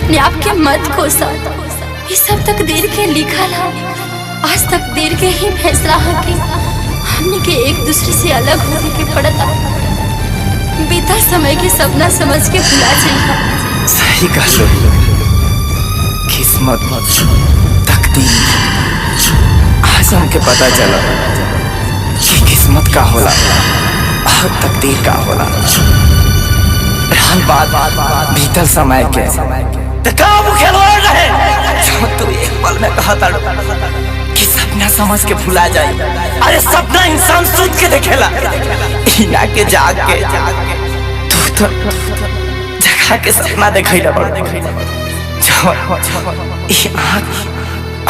अपने आप के मत कोसा। ये सब तकदीर के लिखा है। आज तकदीर के ही फैसला है कि हमने के एक दूसरे से अलग होने के पड़ता। बीता समय के सपना समझ के भुला जाइए। सही कहा। किस्मत तकदीर आज हमके पता चला कि किस्मत का होला और तकदीर का होला। रहल बात बीतल समय के तो काम खिलवाड़ रहे जो तू एक पल में कहा था कि सपना समझ के भुला जाए। अरे सपना इंसान सोच के देखेला, इना के जाग के तू तो जगह के सपना देखै बड़ जो ई आँख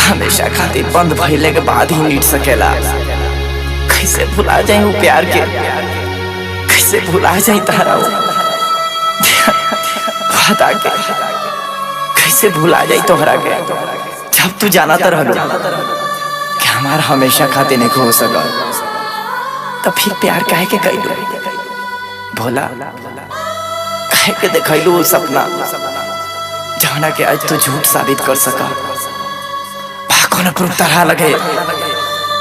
हमेशा खातिर बंद भइले के बाद ही नीट सकेला। कैसे भुला जाए वो प्यार के, कैसे भुला जाए तारा वादा के, कैसे भुला जाए तोहरा के जब तू जाना तो रहलो कि हमारा हमेशा खातिर नहीं हो सका। तो फिर प्यार काहे के कैलू भोला, काहे के देखैलू सपना जौना के आज तू झूठ साबित कर सका। भागो न प्रूफ तरह लगे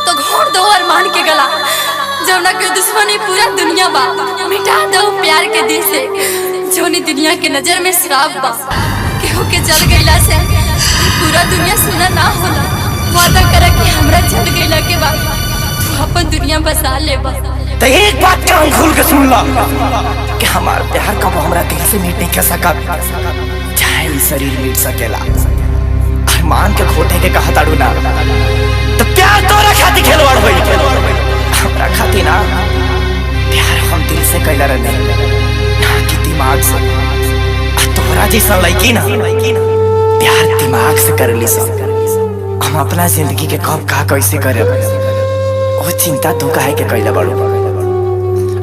तो घोड़ दो अरमान के गला जौना के दुश्मनी पूरा दुनिया बा। मिटा दो प्यार के दिल से जोनी दुनिया के नजर में श्राप बा। केहू के जल गईला से पूरा दुनिया सुना ना होला। वादा करा कि हमरा जल गईला के बाद तू अपन दुनिया बसा लेबा। तो एक बात कान खोल के सुन ला कि हमार प्यार कब हमरा दिल से मिट नहीं कर सका। चाहे शरीर मिट सकेला, अरमान के खोटे के कहा ताड़ू ना तो प्यार तोरा खाती खिलवाड़ होई। हमरा खाती ना प्यार हम दिल से कैला रहे ना कि दिमाग से। तोहरा जैसा लड़की ना प्यार दिमाग से कर ली सब। हम अपना जिंदगी के कब का कैसे करे वो चिंता तू काहे के कैला बड़ू।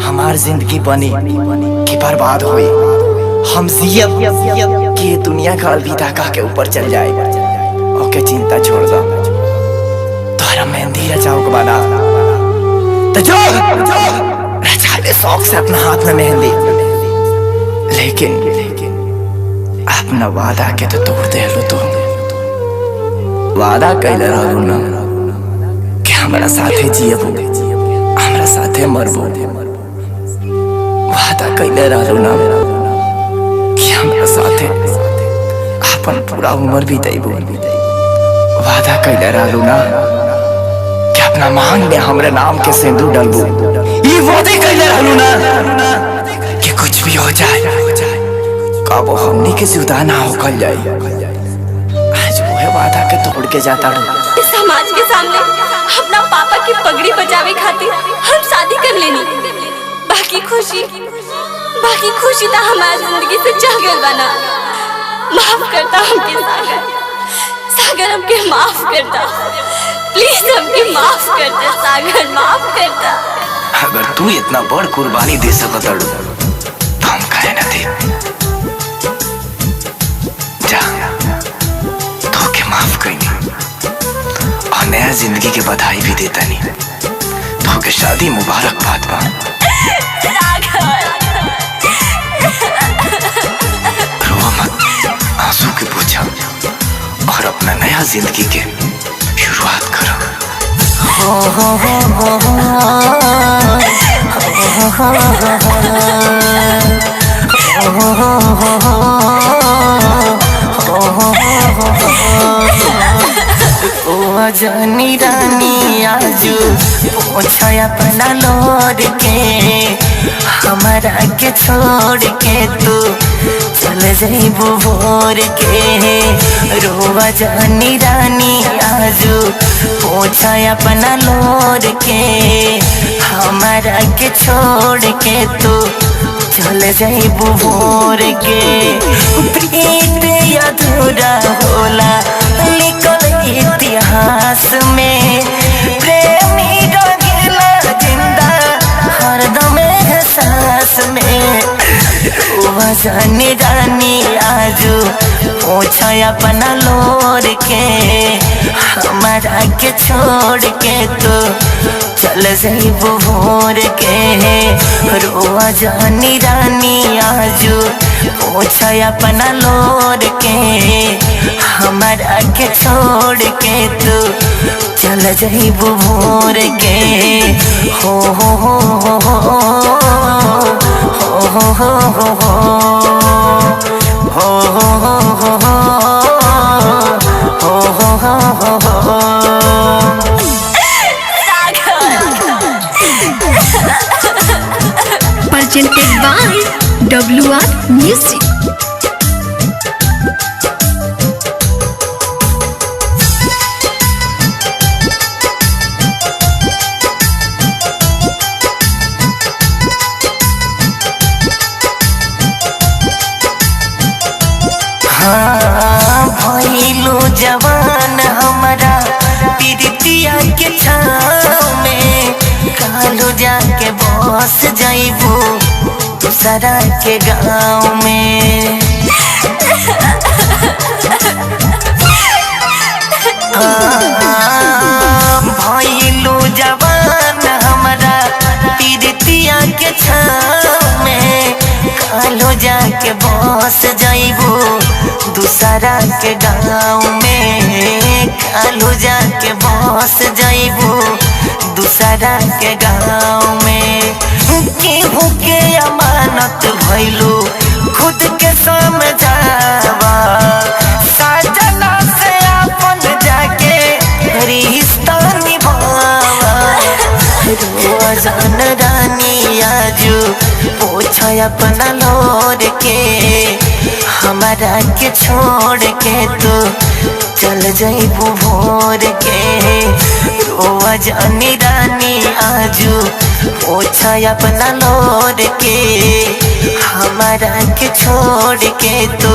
हमार जिंदगी बनी कि बर्बाद हुई, हम जियब कि दुनिया का अलविदा कह के ऊपर चल जाए। ओके चिंता छोड़ दो, तोहरा मेहंदी रचाओ के बना तो जो रचा ले शौक से अपना हाथ में मेहंदी। लेकिन अपना वादा के तो तोड़ दे लो। तो वादा कैले रहू ना कि हमरा साथे जियबू, हमरा साथे मरबू। वादा कैले रहू ना कि हमरा साथे अपन पूरा उम्र बिताइबू। वादा कैले रहू ना कि अपना मांग में हमरे नाम के सिंदूर डालबू। ये वादे कैले रहू ना कि कुछ भी हो जाए कब हमनी के जुदा ना होकल जाए। आज वो है वादा के तोड़ के जाता इस समाज के सामने अपना पापा की पगड़ी बचावे खातिर हम शादी कर लेनी। बाकी खुशी तो हमारी जिंदगी से चल गई बना। माफ करता हमके सागर हमके माफ करता। प्लीज हमके माफ करता सागर, माफ करता। अगर तू इतना बड़ कुर्बानी दे सकता तो हम काहे ना दे। तो के माफ करनी और नया जिंदगी के बधाई भी देता नहीं। तो के शादी मुबारक बात बा। रो मत, आंसू के पूछा और अपना नया जिंदगी के शुरुआत करो। जानी रानी आजू पोछा अपना लोड के हमारा के छोड़ के तू चल जाइबू भोर के। रोवा जानी रानी आजू पोछा अपना लोड के हमारा के छोड़ के तू चल जाइबू भोर के। प्रीत अधूरा होला लिखल इतिहास में, प्रेमी रंगीला जिंदा हरदम एहसास में। रोवा जानी रानी आजू पोछा अपना लोर के हमारा के छोड़ के तू चल जाइबू भोर के। रोवा जानी रानी आजू पोछा अपना लोर के हमारा के छोड़ के तू चल जाइबू भोर के हो हो हो हो हो हो हो हो हो हो हो। Presented by WR Music. हाँ भइलू जवान हमारा पीरितिया के छाँव में कालू जाके बस जाइबू दूसरा के गाँव में। भइलू जवान हमारा पीरितिया के छाँव में कालू जाके बस जाइबू दूसरा के गाँव में कालू जाके बस जाइबू दूसरा के गाँव में। केहू के अमानत भइलू खुद के समझावा साजना से अपन जाके रिश्ता निभावा। रोजान रानी आजू पोछा अपना लोर के हमारा के छोड़ के तू चल जाइबू भोर के। रोआ जानी रानी आजू पोछा अपना लोर के हमारा के छोड़ के तू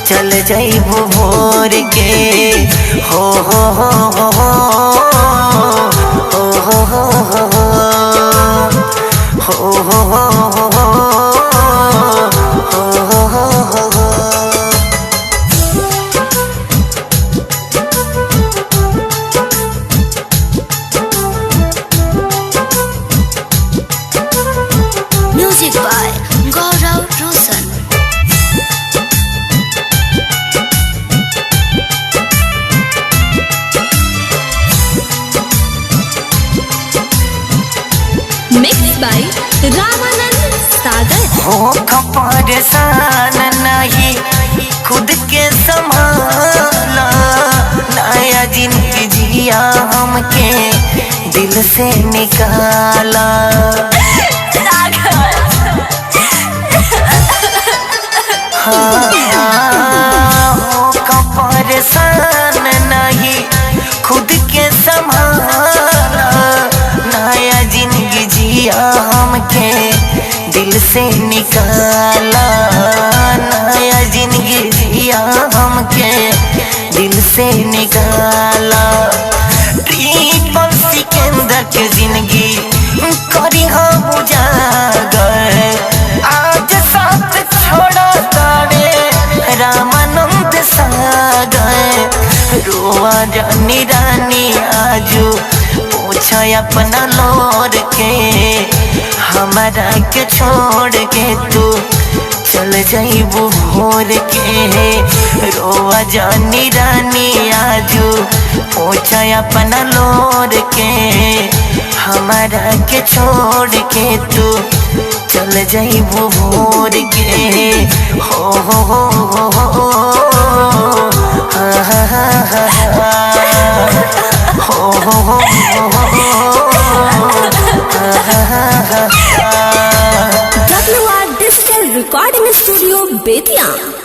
चल जाइबू भोर के हो हो हो हो हो हो हो हो हो हो हो। Music by Gaurav Roshan. Mixed by Ramanand Sagar. हो परेशान नहीं खुद के संभाला नया जिंदगी जिया हमके दिल से निकाला। हो परेशान नहीं खुद के संभाला नया जिंदगी जिया हमके दिल से निकाला। नया जिंदगी जिया हमके दिल से निकाला। ट्रिपल सिकंदर के जिंदगी करी हम उजागर आज साथ छोड़ा तारे रामानंद सागर। रोआ जानी रानी आजू पोछा अपना लोर के हमारा के छोड़ के तू चल जाइबू भोर के। रोआ जानी रानी आजू पोछा अपना लोर के हमारा के छोड़ के तू चल जाइबू भोर के हो हो हो हो हो हा हा हा हो हो हो WR Digital Recording Studio, Bethian.